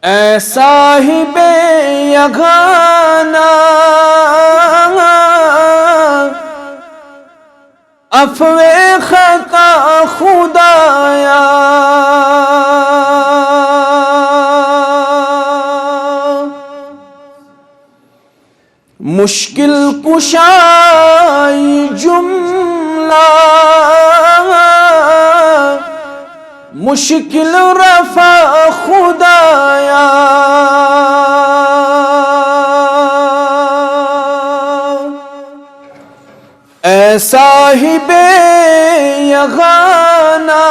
اے صاحب یگانہ عفو خطا خدایا، مشکل کشائی جملہ مشکل رفع خدایا، اے صاحب یگانہ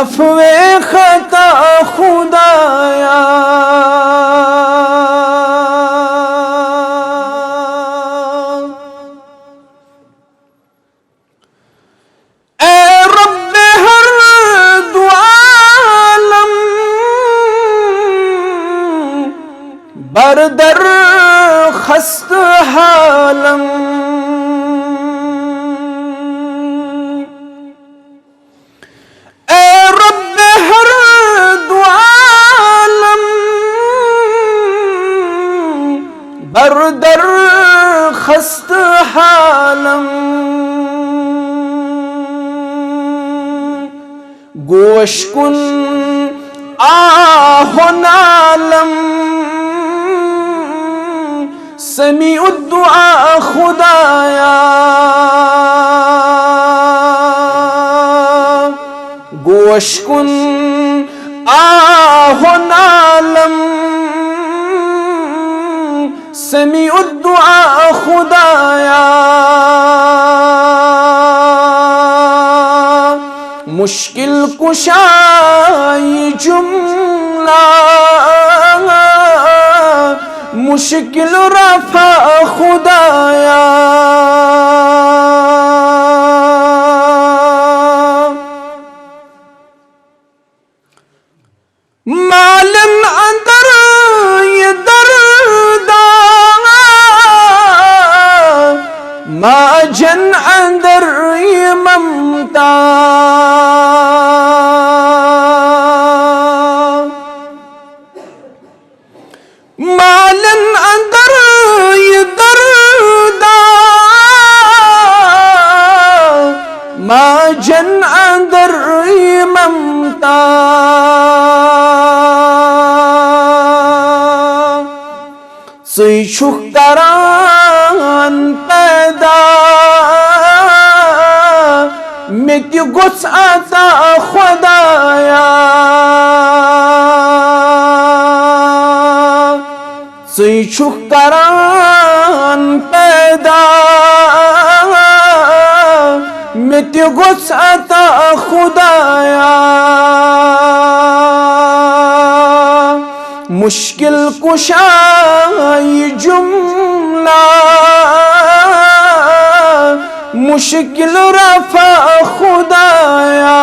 عفو خطا خدایا، بردر خست حالم، اے رب ہر دو عالم بردر خست حالم، گوش کن آہ و نالم، سمیع الدعا خدایا، گوش کن آہ و نالم، سمیع الدعا خدایا، مشکل کشائی جملہ مشکل رفع خدایا، مالن اندر یہ دردا ماجن اندر یہ ممتا، مالن اندر یہ دردا ماجن اندر یہ ممتا، ژے چھُکھ کران پیدا مےٚ تہِ گوٚژھ عطا خدایا، ژے چھُکھ کران پیدا مےٚ تہِ گوٚژھ عطا خدایا، مشکل کشائی جملہ مشکل رفع خدایا،